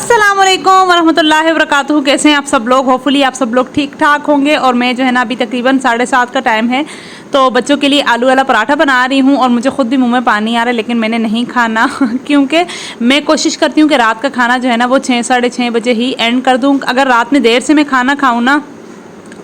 अस्सलामुअलैकुम वरहमतुल्लाहि वबरकातुहू। कैसे हैं आप सब लोग? होपफुली आप सब लोग ठीक ठाक होंगे। और मैं जो है ना अभी तकरीबन 7:30 का टाइम है, तो बच्चों के लिए आलू वाला पराठा बना रही हूँ। और मुझे खुद भी मुंह में पानी आ रहा है, लेकिन मैंने नहीं खाना क्योंकि मैं कोशिश करती हूँ कि रात का खाना जो है ना वो 6 साढ़े 6 बजे ही एंड कर दूँ। अगर रात में देर से मैं खाना खाऊँ ना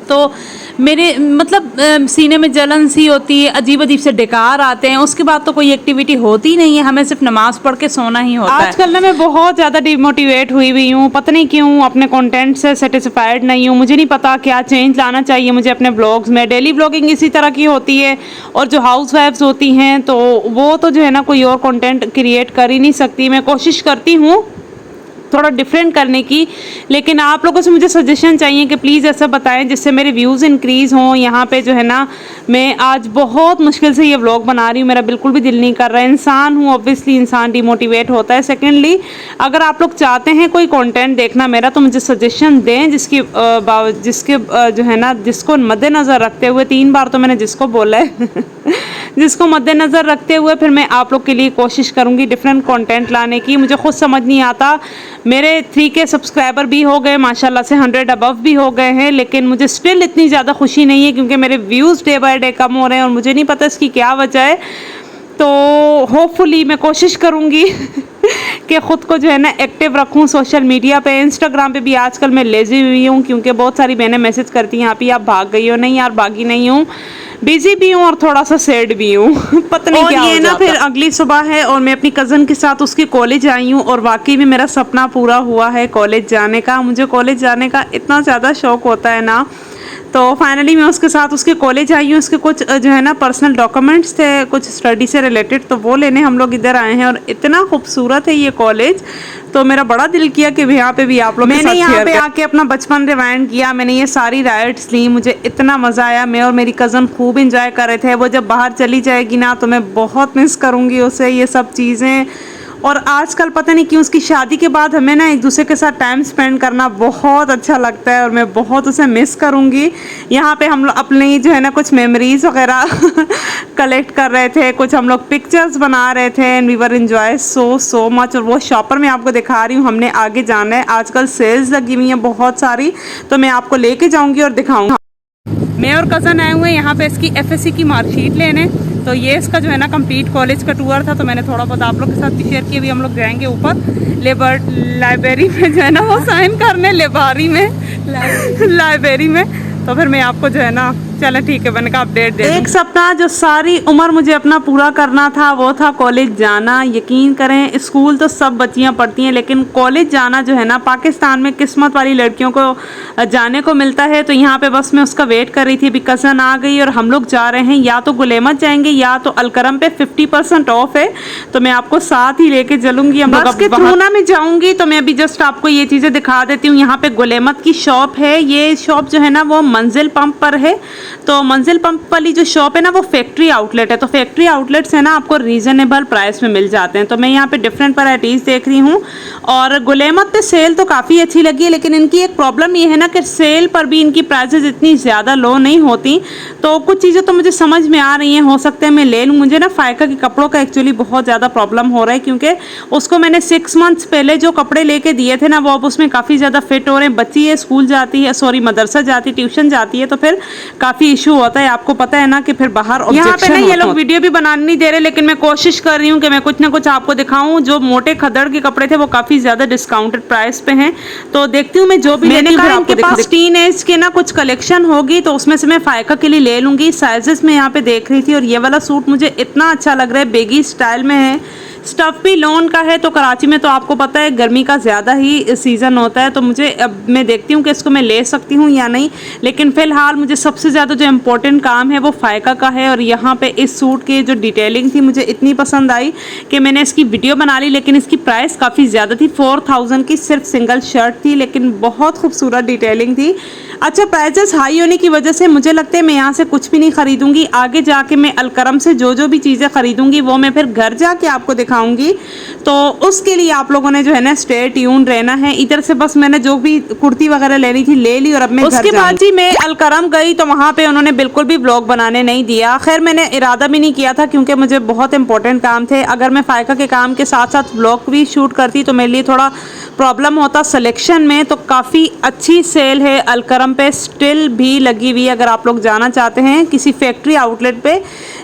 तो मेरे मतलब सीने में जलन सी होती है, अजीब अजीब से डकार आते हैं। उसके बाद तो कोई एक्टिविटी होती नहीं है, हमें सिर्फ नमाज पढ़ के सोना ही होता है। आजकल ना मैं बहुत ज़्यादा डिमोटिवेट हुई हूँ, पता नहीं क्यों अपने कंटेंट से सेटिस्फाइड नहीं हूँ। मुझे नहीं पता क्या चेंज लाना चाहिए मुझे अपने ब्लॉग्स में। डेली ब्लॉगिंग इसी तरह की होती है, और जो हाउस वाइफ्स होती हैं तो वो तो जो है ना कोई और कंटेंट क्रिएट कर ही नहीं सकती। मैं कोशिश करती हूँ थोड़ा डिफरेंट करने की, लेकिन आप लोगों से मुझे सजेशन चाहिए कि प्लीज़ ऐसा बताएं जिससे मेरे व्यूज़ इंक्रीज़ हों। यहाँ पे जो है ना मैं आज बहुत मुश्किल से ये व्लॉग बना रही हूँ, मेरा बिल्कुल भी दिल नहीं कर रहा है। इंसान हूँ, ऑब्वियसली इंसान डिमोटिवेट होता है। सेकेंडली, अगर आप लोग चाहते हैं कोई कंटेंट देखना मेरा तो मुझे सजेशन दें जिसके जो है ना जिसको मद्देनज़र रखते हुए, 3 बार तो मैंने जिसको बोला है जिसको मद्देनज़र रखते हुए फिर मैं आप लोग के लिए कोशिश करूँगी डिफरेंट कंटेंट लाने की। मुझे खुद समझ नहीं आता, मेरे 3K सब्सक्राइबर भी हो गए माशाल्लाह से, 100 अबव भी हो गए हैं, लेकिन मुझे स्टिल इतनी ज़्यादा खुशी नहीं है क्योंकि मेरे व्यूज़ डे बाय डे कम हो रहे हैं और मुझे नहीं पता इसकी क्या वजह है। तो होपफुली मैं कोशिश करूँगी कि ख़ुद को जो है ना एक्टिव रखूँ सोशल मीडिया पे। इंस्टाग्राम पे भी आजकल मैं लेज़ी हुई हूँ क्योंकि बहुत सारी बहनें मैसेज करती हैं आप भाग गई हो। नहीं यार, भागी नहीं हूँ, बिजी भी हूँ और थोड़ा सा सैड भी हूँ पता नहीं क्या ये ना। फिर अगली सुबह है और मैं अपनी कज़न के साथ उसके कॉलेज आई हूँ, और वाकई में मेरा सपना पूरा हुआ है कॉलेज जाने का। मुझे कॉलेज जाने का इतना ज़्यादा शौक़ होता है ना, तो फाइनली मैं उसके साथ उसके कॉलेज आई हूँ। उसके कुछ जो है ना पर्सनल डॉक्यूमेंट्स थे कुछ स्टडी से रिलेटेड, तो वो लेने हम लोग इधर आए हैं। और इतना खूबसूरत है ये कॉलेज, तो मेरा बड़ा दिल किया कि यहाँ पे भी आप लोग मैंने यहाँ पे आके अपना बचपन रिवाइंड किया। मैंने ये सारी राइड्स ली, मुझे इतना मज़ा आया। मैं और मेरी कज़न खूब इंजॉय कर रहे थे। वो जब बाहर चली जाएगी ना तो मैं बहुत मिस करूँगी उसे, ये सब चीज़ें। और आजकल पता नहीं क्यों उसकी शादी के बाद हमें ना एक दूसरे के साथ टाइम स्पेंड करना बहुत अच्छा लगता है, और मैं बहुत उसे मिस करूँगी। यहाँ पे हम लोग अपनी जो है ना कुछ मेमोरीज वगैरह कलेक्ट कर रहे थे, कुछ हम लोग पिक्चर्स बना रहे थे, and we were enjoy so much. और वो शॉपर मैं आपको दिखा रही हूँ, हमने आगे जाना है। आजकल सेल्स लगी हुई हैं बहुत सारी, तो मैं आपको लेके जाऊँगी और दिखाऊँगी। मैं और कज़न आए हुए हैं यहाँ पे इसकी FSC की मार्कशीट लेने। तो ये इसका जो है ना कंप्लीट कॉलेज का टूर था, तो मैंने थोड़ा बहुत आप लोग के साथ भी शेयर किया। अभी हम लोग जाएंगे ऊपर लाइब्रेरी में जो है ना वो साइन करने, लाइब्रेरी में। तो फिर मैं आपको जो है ना, चलो ठीक है, मैंने कहा अपडेट दे। एक सपना जो सारी उम्र मुझे अपना पूरा करना था वो था कॉलेज जाना। यकीन करें, स्कूल तो सब बच्चियां पढ़ती हैं, लेकिन कॉलेज जाना जो है ना पाकिस्तान में किस्मत वाली लड़कियों को जाने को मिलता है। तो यहाँ पे बस मैं उसका वेट कर रही थी। अभी कज़न आ गई और हम लोग जा रहे हैं, या तो गुलेमत जाएंगे या तो अलकरम पे 50% ऑफ है, तो मैं आपको साथ ही लेके चलूंगी। हम लोग के थ्रू ना मैं जाऊंगी, तो मैं अभी जस्ट आपको ये चीज़ें दिखा देती हूँ। यहाँ पे गुलेमत की शॉप है। ये शॉप जो है ना वो मंजिल पंप पर है। तो मंजिल पंप वाली जो शॉप है ना वो फैक्ट्री आउटलेट है, तो फैक्ट्री आउटलेट्स है ना आपको रीजनेबल प्राइस में मिल जाते हैं। तो मैं यहाँ पे डिफरेंट वैराइटीज़ देख रही हूँ। और गुलेमत पे सेल तो काफ़ी अच्छी लगी है, लेकिन इनकी एक प्रॉब्लम ये है ना कि सेल पर भी इनकी प्राइसेस इतनी ज़्यादा लो नहीं होती। तो कुछ चीज़ें तो मुझे समझ में आ रही हैं, हो सकता है मैं ले लूँ। मुझे ना फायका के कपड़ों का एक्चुअली बहुत ज़्यादा प्रॉब्लम हो रहा है, क्योंकि उसको मैंने 6 मंथ्स पहले जो कपड़े लेके दिए थे ना वो अब उसमें काफ़ी ज़्यादा फिट हो रहे हैं। बच्ची है, स्कूल जाती है, सॉरी मदरसा जाती, ट्यूशन जाती है, तो फिर काफ़ी इशू होता है। आपको पता है ना कि फिर बाहर यहाँ पे ना ये लोग वीडियो भी बनाने नहीं दे रहे, लेकिन मैं कोशिश कर रही हूँ कि मैं कुछ ना कुछ आपको दिखाऊं। जो मोटे खदड़ के कपड़े थे वो काफ़ी ज़्यादा डिस्काउंटेड प्राइस पे हैं, तो देखती हूँ मैं जो भी मैंने कहा इनके पास टीन एज के ना कुछ कलेक्शन होगी, तो उसमें से मैं फायका के लिए ले लूँगी। साइजेस में यहाँ पे देख रही थी, और ये वाला सूट मुझे इतना अच्छा लग रहा है, बेगी स्टाइल में है, स्टफ भी लॉन का है। तो कराची में तो आपको पता है गर्मी का ज़्यादा ही सीज़न होता है, तो मुझे अब मैं देखती हूँ कि इसको मैं ले सकती हूँ या नहीं। लेकिन फ़िलहाल मुझे सबसे ज़्यादा जो इम्पोर्टेंट काम है वो फायका का है। और यहाँ पे इस सूट की जो डिटेलिंग थी मुझे इतनी पसंद आई कि मैंने इसकी वीडियो बना ली, लेकिन इसकी प्राइस काफ़ी ज़्यादा थी। 4000 की सिर्फ सिंगल शर्ट थी, लेकिन बहुत खूबसूरत डिटेलिंग थी। अच्छा, प्राइसेस हाई होने की वजह से मुझे लगता है मैं यहाँ से कुछ भी नहीं खरीदूंगी। आगे जाके मैं अलकरम से जो भी चीज़ें खरीदूंगी वो मैं फिर घर जाके आपको दिखाऊंगी। तो उसके लिए आप लोगों ने जो है ना स्टे ट्यून रहना है। इधर से बस मैंने जो भी कुर्ती वगैरह लेनी थी ले ली, और अब मैं उसके बाद जी मैं अलकरम गई तो वहाँ पे उन्होंने बिल्कुल भी ब्लॉग बनाने नहीं दिया। खैर मैंने इरादा भी नहीं किया था क्योंकि मुझे बहुत इंपॉर्टेंट काम थे। अगर मैं फायका के काम के साथ साथ ब्लॉग भी शूट करती तो मेरे लिए थोड़ा प्रॉब्लम होता सिलेक्शन में, तो काफ़ी अच्छी सेल है अलकरम पे, स्टिल भी लगी हुई है। अगर आप लोग जाना चाहते हैं किसी फैक्ट्री आउटलेट पे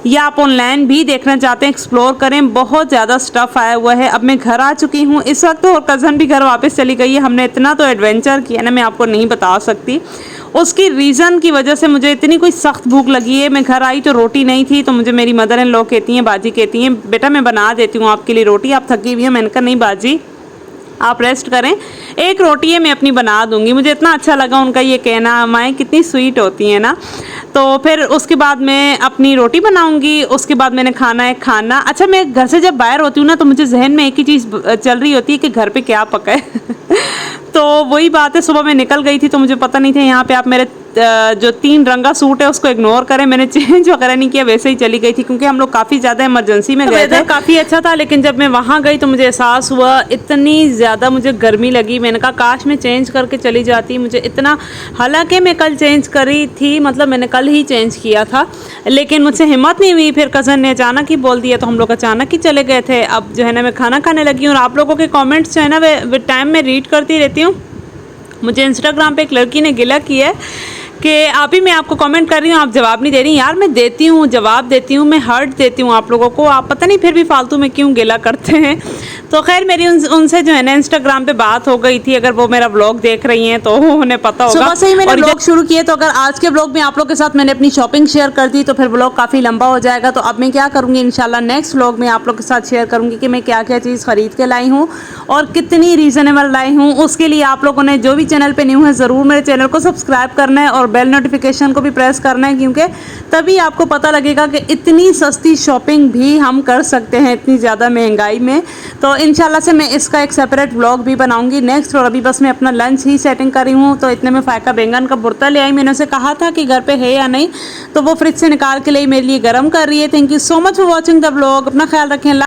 या आप ऑनलाइन भी देखना चाहते हैं, एक्सप्लोर करें, बहुत ज़्यादा स्टफ़ आया हुआ है। अब मैं घर आ चुकी हूँ इस वक्त, और कज़न भी घर वापस चली गई है। हमने इतना तो एडवेंचर किया ना, मैं आपको नहीं बता सकती। उसकी रीज़न की वजह से मुझे इतनी कोई सख्त भूख लगी है। मैं घर आई तो रोटी नहीं थी, तो मुझे मेरी मदर इन लॉ कहती हैं, बाजी कहती हैं, बेटा मैं बना देती हूँ आपके लिए रोटी, आप थकी हुई हैं। मैंने कहा नहीं बाजी आप रेस्ट करें, एक रोटी है मैं अपनी बना दूंगी। मुझे इतना अच्छा लगा उनका ये कहना, माएँ कितनी स्वीट होती हैं ना। तो फिर उसके बाद मैं अपनी रोटी बनाऊंगी, उसके बाद मैंने खाना है खाना। अच्छा, मैं घर से जब बाहर होती हूँ ना, तो मुझे जहन में एक ही चीज़ चल रही होती है कि घर पे क्या पका है तो वही बात है, सुबह मैं निकल गई थी तो मुझे पता नहीं था। यहाँ पे आप मेरे जो 3 रंगा सूट है उसको इग्नोर करें, मैंने चेंज वगैरह नहीं किया, वैसे ही चली गई थी क्योंकि हम लोग काफ़ी ज़्यादा इमरजेंसी में गए थे। काफ़ी अच्छा था, लेकिन जब मैं वहाँ गई तो मुझे एहसास हुआ इतनी ज़्यादा मुझे गर्मी लगी। मैंने कहा काश मैं चेंज करके चली जाती, मुझे इतना, हालांकि मैं कल चेंज करी थी, मतलब मैंने कल ही चेंज किया था, लेकिन मुझसे हिम्मत नहीं हुई। फिर कज़न ने अचानक ही बोल दिया तो हम लोग अचानक ही चले गए थे। अब जो है ना मैं खाना खाने लगी हूँ, और आप लोगों के कॉमेंट्स जो है ना वे टाइम में रीड करती रहती हूँ। मुझे इंस्टाग्राम पे एक लड़की ने गिला किया है कि आप ही, मैं आपको कमेंट कर रही हूँ आप जवाब नहीं दे रही। यार मैं देती हूँ, जवाब देती हूँ, मैं हर्ट देती हूँ आप लोगों को, आप पता नहीं फिर भी फालतू में क्यों गिला करते हैं। तो खैर मेरी उनसे जो है ना इंस्टाग्राम पे बात हो गई थी। अगर वो मेरा व्लॉग देख रही हैं तो उन्हें पता होगा। सुबह से ही मैंने व्लॉग शुरू किए, तो अगर आज के व्लॉग में आप लोग के साथ मैंने अपनी शॉपिंग शेयर कर दी तो फिर व्लॉग काफ़ी लंबा हो जाएगा। तो अब मैं क्या करूँगी, इंशाल्लाह नेक्स्ट व्लॉग में आप लोग के साथ शेयर करूँगी कि मैं क्या क्या चीज़ खरीद के लाई हूँ और कितनी रीज़नेबल लाई हूँ। उसके लिए आप लोगों ने जो भी चैनल पर न्यू है ज़रूर मेरे चैनल को सब्सक्राइब करना है और बेल नोटिफिकेशन को भी प्रेस करना है, क्योंकि तभी आपको पता लगेगा कि इतनी सस्ती शॉपिंग भी हम कर सकते हैं इतनी ज़्यादा महंगाई में। तो इंशाल्लाह से मैं इसका एक सेपरेट व्लॉग भी बनाऊंगी नेक्स्ट। और अभी बस मैं अपना लंच ही सेटिंग कर रही हूँ। तो इतने में फ़ायका बैंगन का भुर्ता ले आई, मैंने उसे कहा था कि घर पे है या नहीं, तो वो फ्रिज से निकाल के लिए मेरे लिए गर्म कर रही है। Thank you so much for watching the vlog. अपना ख्याल रखें।